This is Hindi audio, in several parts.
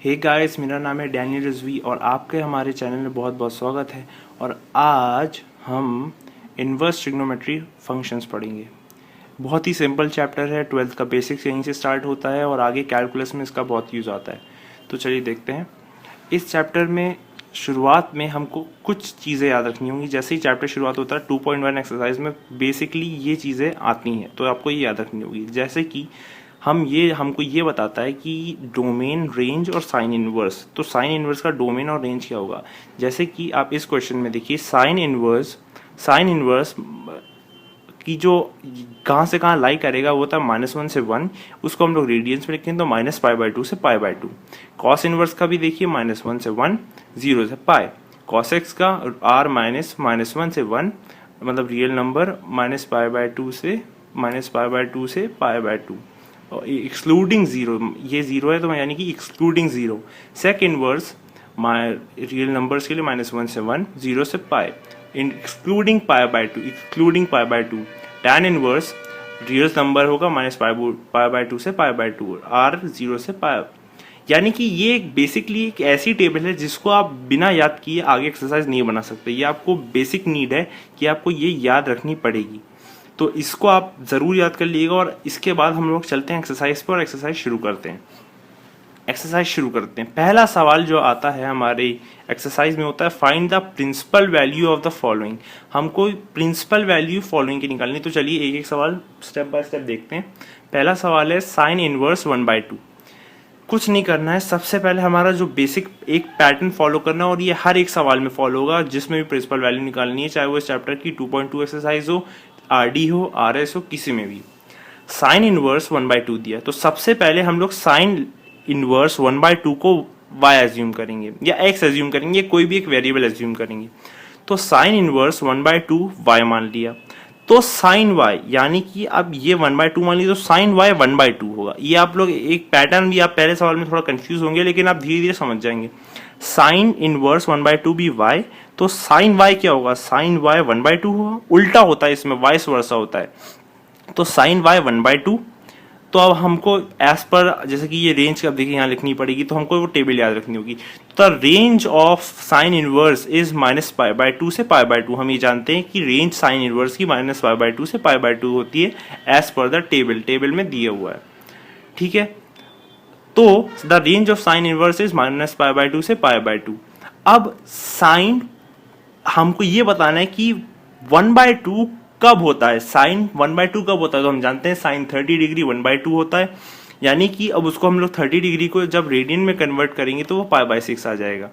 हे गाइस, मेरा नाम है डैनियल रिजवी और आपके हमारे चैनल में बहुत बहुत स्वागत है। और आज हम इन्वर्स ट्रिग्नोमेट्री फंक्शंस पढ़ेंगे। बहुत ही सिंपल चैप्टर है, 12th का बेसिक्स यहीं से स्टार्ट होता है और आगे कैलकुलस में इसका बहुत यूज़ आता है। तो चलिए देखते हैं। इस चैप्टर में शुरुआत में हमको कुछ चीज़ें याद रखनी होंगी। जैसे ही चैप्टर शुरुआत होता है 2.1 एक्सरसाइज में बेसिकली ये चीज़ें आती हैं, तो आपको ये याद रखनी होगी। जैसे कि हमको ये बताता है कि डोमेन, रेंज और साइन इनवर्स। तो साइन इनवर्स का डोमेन और रेंज क्या होगा। जैसे कि आप इस क्वेश्चन में देखिए, साइन इनवर्स की जो कहाँ से कहाँ लाई करेगा वो था -1 से 1। उसको हम लोग रेडियंस में लिखेंगे तो -π/2 से π/2। कॉस इनवर्स का भी देखिए, -1 से 1, 0 से पाई। कॉस एक्स का r -1 से 1 मतलब रियल नंबर -π/2 से π/2 एक्सक्लूडिंग जीरो। ये जीरो है तो यानी कि excluding zero. Sec inverse real numbers के लिए -1 से 1, 0 से पाई, excluding π/2। Tan inverse real number होगा -π/2 से π/2, r 0 से पाई। यानी कि ये बेसिकली एक ऐसी टेबल है जिसको आप बिना याद किए आगे एक्सरसाइज नहीं बना सकते। ये आपको बेसिक नीड है कि आपको ये याद रखनी पड़ेगी। तो इसको आप ज़रूर याद कर लीजिएगा। और इसके बाद हम लोग चलते हैं एक्सरसाइज पर और एक्सरसाइज शुरू करते हैं। पहला सवाल जो आता है हमारे एक्सरसाइज में होता है, find the principal value of the following. हमको प्रिंसिपल वैल्यू फॉलोइंग की निकालनी। तो चलिए एक एक सवाल स्टेप बाय स्टेप देखते हैं। पहला सवाल है साइन इनवर्स 1/2। कुछ नहीं करना है, सबसे पहले हमारा जो बेसिक एक पैटर्न फॉलो करना है और ये हर एक सवाल में फॉलो होगा जिसमें भी प्रिंसिपल वैल्यू निकालनी है, चाहे वो इस चैप्टर की 2.2 एक्सरसाइज हो, आरडी हो, आरएस हो, किसी में भी। साइन इनवर्स 1/2 दिया, तो सबसे पहले हम लोग साइन इनवर्स 1/2 को y एज्यूम करेंगे या x एज्यूम करेंगे, कोई भी एक वेरिएबल एज्यूम करेंगे। तो साइन इनवर्स 1/2 y मान लिया, तो साइन y यानी कि अब ये 1/2 मान लीजिए तो साइन y 1/2 होगा। ये आप लोग एक पैटर्न भी, आप पहले सवाल में थोड़ा कंफ्यूज होंगे लेकिन आप धीरे धीरे समझ जाएंगे। साइन इनवर्स 1/2 भी y, तो साइन y क्या होगा, साइन y 1/2 होगा। उल्टा होता है इसमें, वाइस वर्सा होता है। तो साइन y 1/2। तो अब हमको एज पर, जैसे कि ये रेंज अब देखिए यहाँ लिखनी पड़ेगी, तो हमको वो टेबल याद रखनी होगी। तो range of sine inverse is -π/2 से π/2। हम ये जानते हैं कि रेंज साइन इनवर्स की -π/2 से π/2 होती है एज पर द टेबल में दिया हुआ है। ठीक है, तो the range of sine inverse is -π/2 से π/2। अब साइन हमको ये बताना है कि 1/2 कब होता है, साइन 1/2 कब होता है। तो हम जानते हैं साइन 30 डिग्री 1/2 होता है। यानी कि अब उसको हम लोग 30 डिग्री को जब रेडियन में कन्वर्ट करेंगे तो वो π/6 आ जाएगा।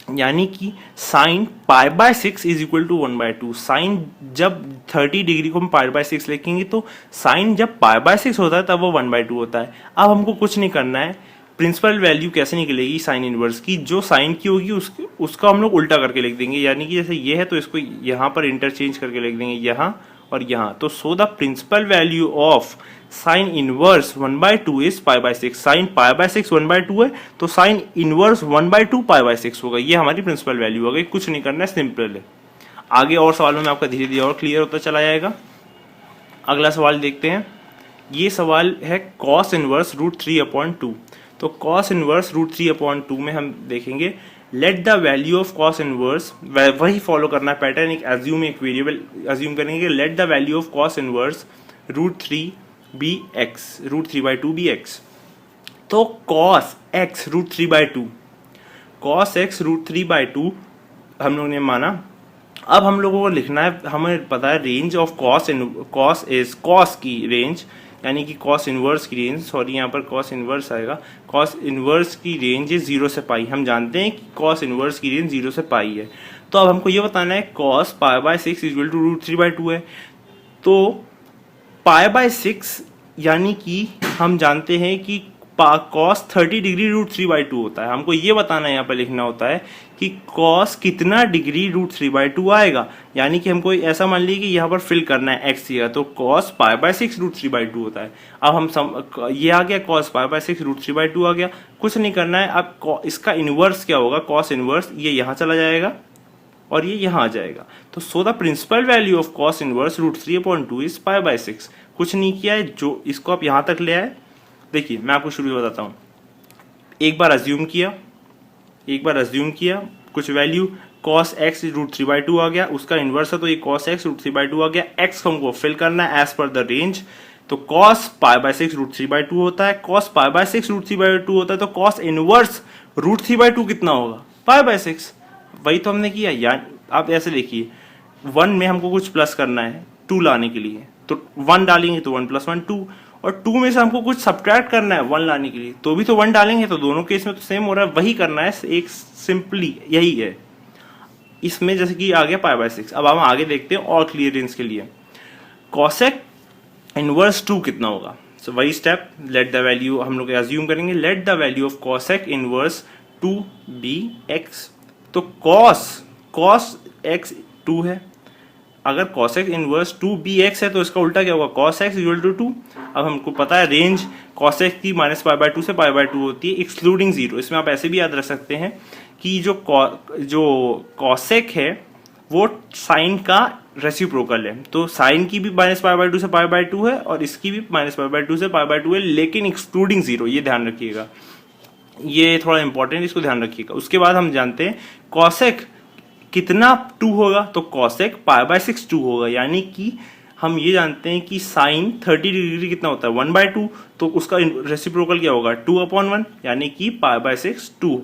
यानी कि sine π/6 is equal to 1/2। Sine जब 30 डिग्री को हम π/6 लिखेंगे तो साइन जब π/6 होता है तब वो 1/2 होता है। अब हमको कुछ नहीं करना है, प्रिंसिपल वैल्यू कैसे निकलेगी साइन इनवर्स की, जो साइन की होगी उसका हम लोग उल्टा करके लिख देंगे। यानी कि जैसे ये है तो इसको यहाँ पर इंटरचेंज करके लिख देंगे, यहाँ और यहाँ। तो so the principal value of sine inverse 1/2 is π/6। Sine π/6 1/2 है तो साइन इनवर्स 1/2 π/6 होगा। ये हमारी प्रिंसिपल वैल्यू हो गई। कुछ नहीं करना है, सिंपल है। आगे और सवालों में आपका धीरे धीरे और क्लियर होता चला जाएगा। अगला सवाल देखते हैं। ये सवाल है कॉस इनवर्स √3/2। तो कॉस इनवर्स √3/2 में हम देखेंगे, let the value of cos inverse, वही फॉलो करना है पैटर्न, एक एज्यूम, एक वेरिएबल एज्यूम करेंगे। Let the value of cos inverse √3 be x, √3/2 be x. तो कॉस एक्स √3/2, कॉस एक्स √3/2 हम लोगों ने माना। अब हम लोगों को लिखना है, हमें पता है रेंज ऑफ कॉस की रेंज, यानी कि कॉस इनवर्स की रेंज, सॉरी यहाँ पर कॉस इनवर्स आएगा। कॉस इनवर्स की रेंज है 0 से पाई। हम जानते हैं कि कॉस इनवर्स की रेंज 0 से पाई है। तो अब हमको ये बताना है कॉस π/6 इक्वल टू √3/2 है। तो π/6 यानी कि हम जानते हैं कि कॉस 30 डिग्री √3/2 होता है। हमको ये बताना है, यहाँ पर लिखना होता है कि कॉस कितना डिग्री √3/2 आएगा। यानी कि हमको ऐसा मान लीजिए कि यहाँ पर फिल करना है एक्स दिया, तो कॉस π/6 √3/2 होता है। अब हम ये आ गया, कॉस π/6 √3/2 आ गया। कुछ नहीं करना है। अब इसका इनवर्स क्या होगा, कॉस इनवर्स, ये यहाँ चला जाएगा और ये यहाँ आ जाएगा। तो so the principal value of cos inverse √3/2 is π/6। कुछ नहीं किया है, जो इसको आप यहाँ तक ले आए। देखिए मैं आपको शुरू में बताता हूँ। एक बार अज्यूम किया कुछ वैल्यू, cos x √3/2 आ गया, उसका इन्वर्स है तो ये cos x √3/2 आ गया। x हमको फिल करना है एज पर द रेंज, तो cos π/6 √3/2 होता है, cos π/6 √3/2 होता है, तो cos इनवर्स √3/2 कितना होगा, π/6। वही तो हमने किया। यार आप ऐसे देखिए, 1 में हमको कुछ प्लस करना है 2 लाने के लिए, तो 1 डालेंगे तो 1 + 1 2, और 2 में से हमको कुछ सब्ट्रैक्ट करना है 1 लाने के लिए, तो भी तो 1 डालेंगे, तो दोनों केस में तो सेम हो रहा है, वही करना है, एक सिंपली यही है इसमें। जैसे कि आ गया π/6। अब हम आगे देखते हैं और क्लियरेंस के लिए, कॉसेक इनवर्स 2 कितना होगा। सो वही स्टेप, लेट द वैल्यू हम लोग अज्यूम करेंगे, let the value of cosec inverse 2 be x। तो cos x 2 है, अगर cosec इनवर्स 2bx है तो इसका उल्टा क्या होगा, cos x = 2। अब हमको पता है रेंज cosec की -π/2 से π/2 होती है एक्सक्लूडिंग 0। इसमें आप ऐसे भी याद रख सकते हैं कि जो cosec है वो साइन का रेसिप्रोकल है, तो साइन की भी -π/2 से π/2 है और इसकी भी -π/2 से π/2 है, लेकिन एक्सक्लूडिंग 0, ये ध्यान रखिएगा, ये थोड़ा इंपॉर्टेंट, इसको ध्यान रखिएगा। उसके बाद हम जानते हैं cosec कितना 2 होगा, तो cosec π/6 2 होगा, यानी कि हम ये जानते हैं कि साइन 30 डिग्री कितना होता है 1/2, तो उसका रेसिप्रोकल क्या होगा 2/1, यानी कि π/6 2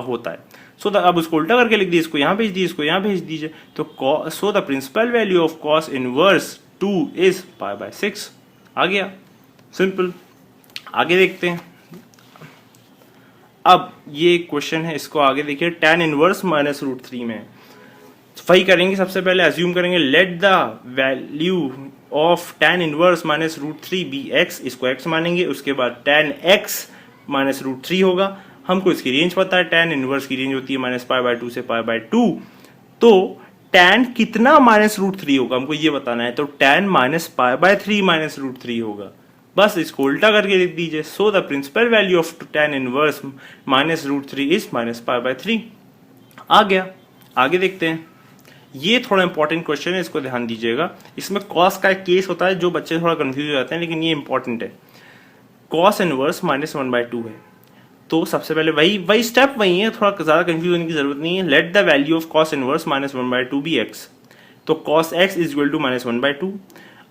होता है। सो अब उसको उल्टा करके लिख दीजिए, इसको यहाँ भेज दीजिए, इसको यहाँ भेज दीजिए, तो so the principal value of cos inverse 2 is π/6 आ गया, सिंपल। आगे देखते हैं। अब ये क्वेश्चन है, इसको आगे देखिए, tan इनवर्स -√3 में वही करेंगे। सबसे पहले अज्यूम करेंगे let the value of tan inverse -√3 be x, इसको x मानेंगे। उसके बाद tan x -√3 होगा, हमको इसकी रेंज पता है, tan इनवर्स की रेंज होती है -π/2 से π/2, तो tan कितना -√3 होगा हमको ये बताना है, तो tan -π/3 -√3 होगा, बस इसको उल्टा करके लिख दीजिए। So the principal value of tan inverse -√3 is -π/3 आ गया। आगे देखते हैं, ये थोड़ा इंपॉर्टेंट क्वेश्चन है, इसको ध्यान दीजिएगा। इसमें cos का एक केस होता है जो बच्चे थोड़ा कंफ्यूज हो जाते हैं, लेकिन ये इंपॉर्टेंट है। cos इनवर्स -1/2 है, तो सबसे पहले वही स्टेप वही है, थोड़ा ज्यादा कंफ्यूज होने की जरूरत नहीं है। Let the value of cos inverse -1/2 be x, तो cos x = -1/2।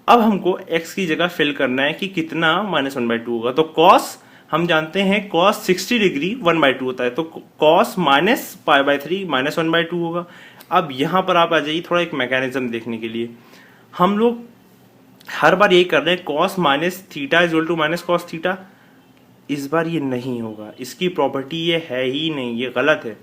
अब हमको x की जगह फिल करना है कि कितना -1/2 होगा, तो cos हम जानते हैं cos 60 डिग्री 1/2 होता है, तो cos -π/3 -1/2 होगा। अब यहाँ पर आप आ जाइए थोड़ा एक मैकेनिज्म देखने के लिए। हम लोग हर बार यही कर रहे हैं, cos -θ = -cos थीटा। इस बार ये नहीं होगा, इसकी प्रॉपर्टी ये है ही नहीं, ये गलत है।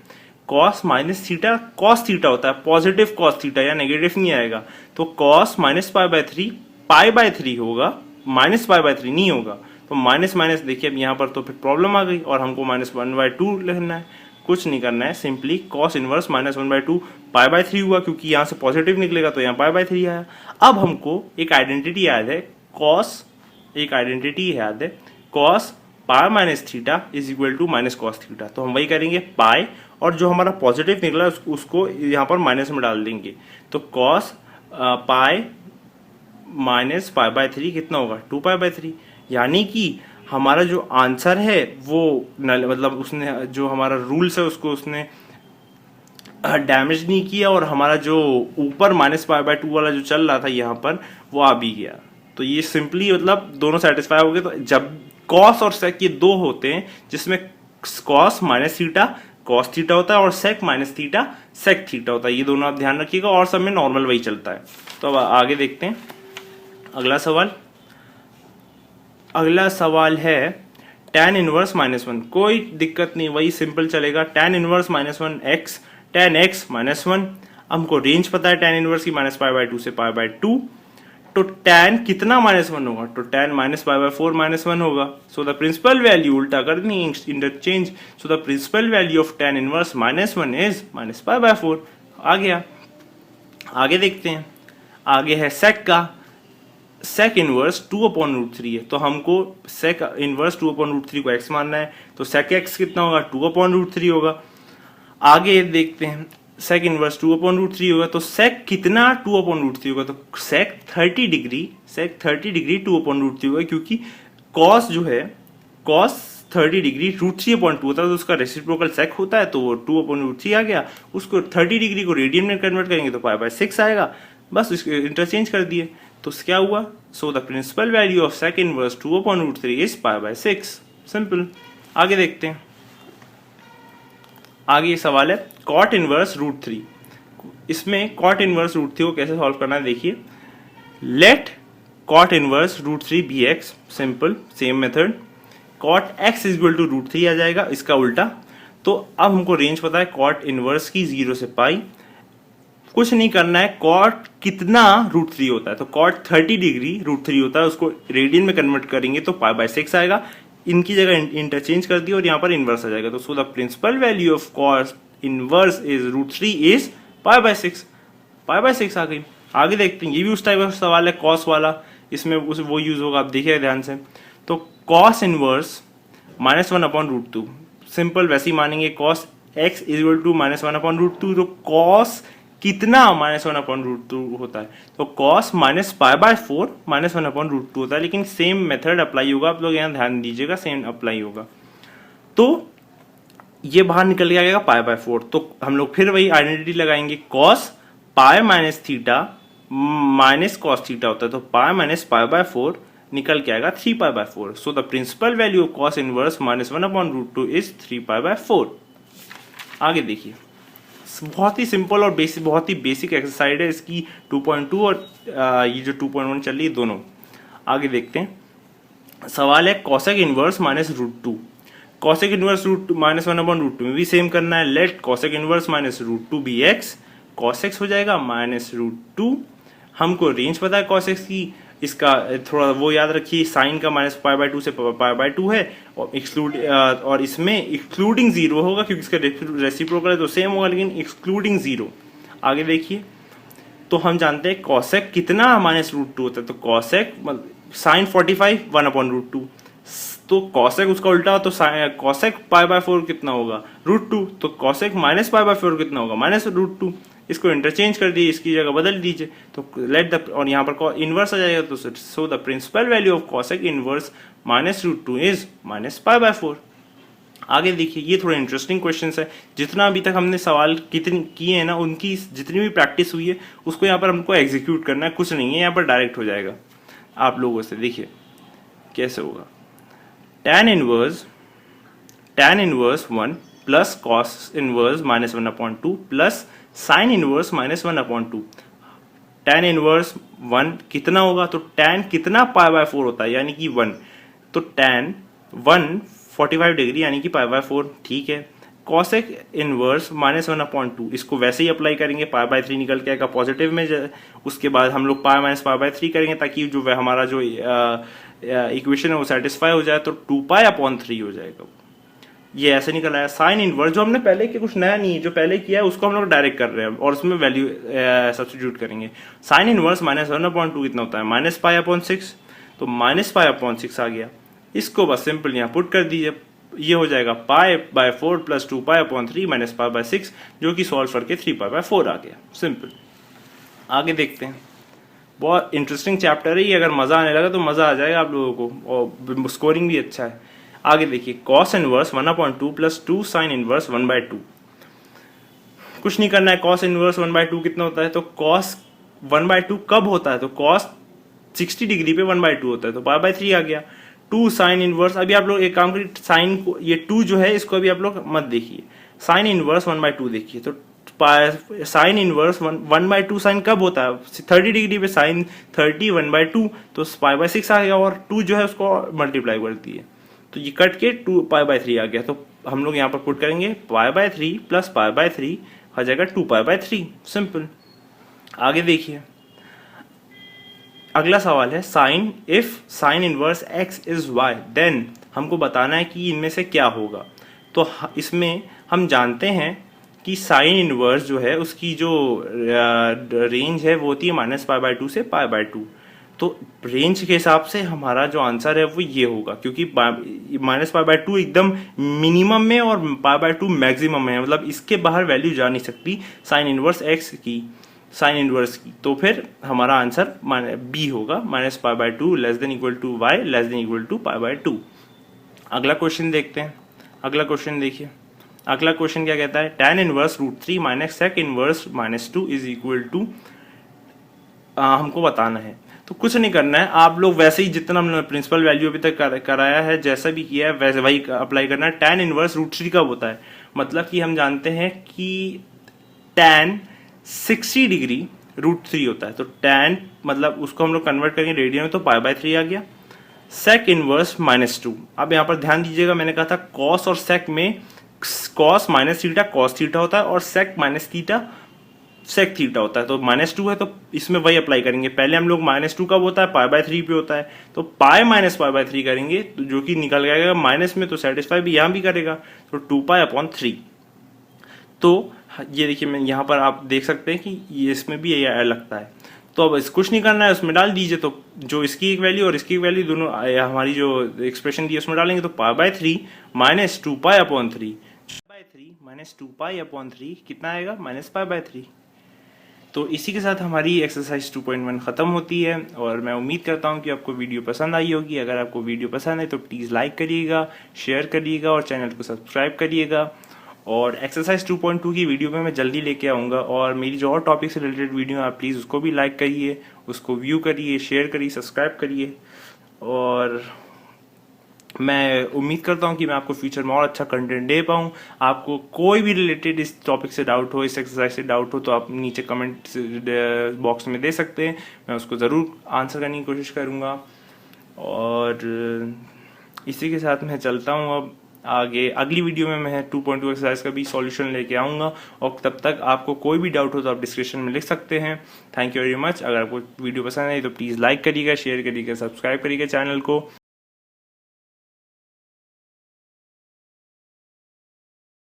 cos -θ cos थीटा होता है, पॉजिटिव cos थीटा, या नेगेटिव नहीं आएगा, तो cos -π/3 π/3 होगा, -π/3 नहीं होगा। तो माइनस माइनस देखिए, अब यहाँ पर तो फिर प्रॉब्लम आ गई और हमको -1/2 लिखना है। कुछ नहीं करना है, सिंपली cos इनवर्स -1/2 π/3 हुआ, क्योंकि यहाँ से पॉजिटिव निकलेगा तो यहाँ π/3 आया। अब हमको एक आइडेंटिटी याद है, cos π minus theta is equal to -cos theta, तो हम वही करेंगे पाई, और जो हमारा पॉजिटिव निकला उसको यहाँ पर माइनस में डाल देंगे, तो cos पाई माइनस π/3 कितना होगा 2π/3, यानी कि हमारा जो आंसर है वो मतलब उसने जो हमारा रूल्स है उसको उसने डैमेज नहीं किया, और हमारा जो ऊपर -π/2 वाला जो चल रहा था यहाँ पर वो आ भी गया। तो ये सिंपली मतलब दोनों सेटिस्फाई हो गए। तो जब cos और sec ये दो होते हैं, जिसमें cos minus theta cos theta होता है और sec minus theta sec theta होता है, ये दोनों आप ध्यान रखिएगा, और सब में नॉर्मल वही चलता है। तो अब आगे देखते हैं अगला सवाल। अगला सवाल है tan इनवर्स -1, कोई दिक्कत नहीं, वही सिंपल चलेगा। tan inverse -1 x tan x -1, हमको रेंज पता है tan इनवर्स की -π/2 से π/2, तो tan कितना -1 होगा, तो tan -π/4 -1 होगा। सो द प्रिंसिपल वैल्यू उल्टा कर दी, interchange, so the principal value of tan inverse -1 is -π/4 आ गया। आगे देखते हैं, आगे है sec का। sec इनवर्स 2/√3 है, तो हमको sec इनवर्स 2/√3 को x मानना है, तो sec x कितना होगा 2/√3 होगा। आगे देखते हैं, sec इनवर्स 2/√3 होगा, तो sec कितना 2/√3 होगा, तो sec 30 डिग्री 2/√3 होगा, क्योंकि cos जो है cos 30 डिग्री √3/2 होता है, तो उसका रेसिप्रोकल सेक होता है, तो वो 2/√3 आ गया। उसको 30 डिग्री को रेडियन में कन्वर्ट करेंगे तो π/6 आएगा, बस इसको इंटरचेंज कर दिए तो क्या हुआ। So the principal value of sec inverse 2/√3 is π/6। Simple. आगे देखते हैं। आगे ये सवाल है कॉट इनवर्स √3। इसमें कॉट इनवर्स √3 को कैसे सॉल्व करना है देखिए। Let cot inverse √3 be x. Simple, same method. Cot x is equal to √3 आ जाएगा, इसका उल्टा। तो अब हमको रेंज पता है कॉट इनवर्स की 0 से पाई। कुछ नहीं करना है, कॉट कितना √3 होता है, तो कॉट 30 डिग्री √3 होता है, उसको रेडियन में कन्वर्ट करेंगे तो π/6 आएगा। इनकी जगह इंटरचेंज कर दिया और यहाँ पर इनवर्स आ जाएगा, तो so the principal value of cos inverse is √3 is π/6। π/6 आ गई। आगे देखते हैं, ये भी उस टाइप का सवाल है कॉस वाला, इसमें वो यूज होगा, आप देखिए ध्यान से। तो कॉस इनवर्स -1/√2। सिंपल वैसे ही मानेंगे, cos x is equal to -1/√2, तो कॉस कितना -1/√2 होता है, तो कॉस -π/4 -1/√2 होता है। लेकिन सेम मेथड अप्लाई होगा, आप लोग यहाँ ध्यान दीजिएगा, सेम अप्लाई होगा। तो ये बाहर निकल के आएगा π/4, तो हम लोग फिर वही आइडेंटिटी लगाएंगे, cos pi minus theta minus cos theta होता है, तो पाई माइनस π/4 निकल के आएगा 3π/4। So the principal value of cos inverse -1/√2 is 3π/4। आगे देखिए, बहुत ही सिंपल और बेसिक, बहुत ही बेसिक एक्सरसाइज है इसकी 2.2 और ये जो 2.1 चल रही है दोनों। आगे देखते हैं। सवाल है कॉसेक इनवर्स -√2। कॉसेक इनवर्स -1/√2 में भी सेम करना है। Let cosec inverse -√2 be x. Cosec x हो जाएगा -√2। हमको रेंज पता है कॉसेक्स की, इसका थोड़ा वो याद रखिए, साइन का -π/2 से π/2 है, और एक्सक्लूड और इसमें एक्सक्लूडिंग 0 होगा क्योंकि इसका रेसिप्रोकल है तो सेम होगा, लेकिन एक्सक्लूडिंग 0। आगे देखिए, तो हम जानते हैं कॉसेक कितना -√2 होता है, तो कॉसेक साइन 45 1/√2, तो कॉसेक उसका उल्टा हो, तो कॉसेक π/4 कितना होगा √2, तो कॉसेक -π/4 कितना होगा -√2। इसको इंटरचेंज कर दिए, इसकी जगह बदल दीजिए, तो लेट द, और यहाँ पर इनवर्स आ जाएगा, तो so the principal value of cosec inverse -√2 is -π/4। आगे देखिए, ये थोड़े इंटरेस्टिंग क्वेश्चंस है। जितना अभी तक हमने सवाल कितने किए हैं ना, उनकी जितनी भी प्रैक्टिस हुई है उसको यहाँ पर हमको एग्जीक्यूट करना है, कुछ नहीं है, यहाँ पर डायरेक्ट हो जाएगा आप लोगों से। देखिए कैसे होगा। tan inverse 1 plus cos inverse -1/2 plus sign inverse -1/2। tan inverse 1 कितना होगा, तो tan कितना π/4 होता है, यानी कि 1, तो tan 1 45 डिग्री यानी कि π/4, ठीक है। कॉसेक इनवर्स -1/2, इसको वैसे ही अप्लाई करेंगे, π/3 निकल के आएगा पॉजिटिव में। उसके बाद हम लोग पाई माइनस π/3 करेंगे ताकि जो हमारा जो इक्वेशन है वो सेटिस्फाई हो जाए, तो 2π/3 हो जाएगा। ये ऐसे निकल आया। साइन इनवर्स जो हमने पहले किया, कुछ नया नहीं है, जो पहले किया है उसको हम लोग डायरेक्ट कर रहे हैं और उसमें वैल्यू सब्स्टिट्यूट करेंगे। साइन इनवर्स -1/2 कितना होता है -π/6, तो -π/6 आ गया। इसको बस सिंपल यहाँ पुट कर दीजिए, ये हो जाएगा π/4 प्लस 2π/3 माइनस π/6, जो कि सॉल्व करके 3π/4 आ गया। सिंपल। आगे देखते हैं। बहुत इंटरेस्टिंग चैप्टर है ये, अगर मजा आने लगा तो मजा आ जाएगा आप लोगों को, और स्कोरिंग भी अच्छा है। आगे देखिए, cos inverse 1/2 plus 2 sign inverse 1/2। कुछ नहीं करना है, कॉस इनवर्स 1/2 कितना होता है, तो कॉस 1/2 कब होता है, तो कॉस 60 डिग्री पे 1/2 होता है, तो π/3 आ गया। 2 साइन इनवर्स, अभी आप लोग एक काम करिए, साइन को, ये 2 जो है इसको अभी आप लोग मत देखिए, साइन इनवर्स 1/2 देखिए। तो साइन इनवर्स 1/2 साइन कब होता है, 30 डिग्री पे साइन 30 1/2, तो π/6 आ गया, और 2 जो है उसको मल्टीप्लाई कर दिए, तो ये कट के 2π/3 आ गया। तो हम लोग यहाँ पर पुट करेंगे π/3 प्लस π/3 हो जाएगा 2π/3। सिंपल। आगे देखिए, अगला सवाल है sine, if sine inverse x is y then हमको बताना है कि इनमें से क्या होगा। तो इसमें हम जानते हैं कि साइन इनवर्स जो है उसकी जो रेंज है वो होती है -π/2 से π/2। तो रेंज के हिसाब से हमारा जो आंसर है वो ये होगा, क्योंकि -π/2 एकदम मिनिमम में और π/2 मैक्सिमम में है, मतलब इसके बाहर वैल्यू जा नहीं सकती साइन इनवर्स x की, साइन इनवर्स की। तो फिर हमारा आंसर बी होगा, -π/2 less than equal to y less than equal to π/2। अगला क्वेश्चन देखते हैं। अगला क्वेश्चन देखिए, अगला क्वेश्चन क्या कहता है, tan inverse root 3 minus sec inverse minus 2 is equal to, हमको बताना है। तो कुछ नहीं करना है, आप लोग वैसे ही जितना हमने प्रिंसिपल वैल्यू अभी तक कराया है, जैसा भी किया है वैसे वही अप्लाई करना है। tan इनवर्स रूट 3 कब होता है, मतलब कि हम जानते हैं कि tan 60 डिग्री रूट 3 होता है। तो tan मतलब उसको हम लोग कन्वर्ट करेंगे रेडियन में, तो पाई बाय 3 आ गया। sec इनवर्स माइनस 2, अब यहाँ पर ध्यान दीजिएगा, मैंने कहा था cos और sec में cos minus theta cos theta होता है और sec minus theta sec theta होता है। तो -2 है तो इसमें वही अप्लाई करेंगे। पहले हम लोग -2 कब होता है, पाई बाय 3 पे होता है, तो पाई माइनस पाई बाय 3 करेंगे तो जो कि निकल जाएगा माइनस में, तो सेटिस्फाई भी यहाँ भी करेगा, तो 2 पाई अपॉन 3। तो ये देखिए, मैं यहाँ पर आप देख सकते हैं कि ये इसमें भी ये लगता है। तो अब कुछ नहीं करना है, उसमें डाल दीजिए। तो जो इसकी एक वैल्यू और इसकी एक वैल्यू दोनों हमारी जो एक्सप्रेशन दी है उसमें डालेंगे, तो pi by 3 minus 2 pi upon 3 by 3 minus 2 pi upon 3 कितना आएगा, माइनस पाई बाय 3। तो इसी के साथ हमारी एक्सरसाइज 2.1 ख़त्म होती है और मैं उम्मीद करता हूँ कि आपको वीडियो पसंद आई होगी। अगर आपको वीडियो पसंद है तो प्लीज़ लाइक करिएगा, शेयर करिएगा और चैनल को सब्सक्राइब करिएगा। और एक्सरसाइज 2.2 की वीडियो में मैं जल्दी लेके आऊँगा, और मेरी जो और टॉपिक से रिलेटेड वीडियो है आप प्लीज़ उसको भी लाइक करिए, उसको व्यू करिए, शेयर करिए, सब्सक्राइब करिए। और मैं उम्मीद करता हूँ कि मैं आपको फ्यूचर में और अच्छा कंटेंट दे पाऊँ। आपको कोई भी रिलेटेड इस टॉपिक से डाउट हो, इस एक्सरसाइज से डाउट हो, तो आप नीचे कमेंट बॉक्स में दे सकते हैं, मैं उसको ज़रूर आंसर करने की कोशिश करूँगा। और इसी के साथ मैं चलता हूँ अब आगे। अगली वीडियो में मैं 2.2 एक्सरसाइज का भी सॉल्यूशन लेके आऊँगा, और तब तक आपको कोई भी डाउट हो तो आप डिस्क्रिप्शन में लिख सकते हैं। Thank you very much. अगर आपको वीडियो पसंद आई तो प्लीज़ लाइक करिएगा, शेयर करिएगा, सब्सक्राइब करिएगा चैनल को।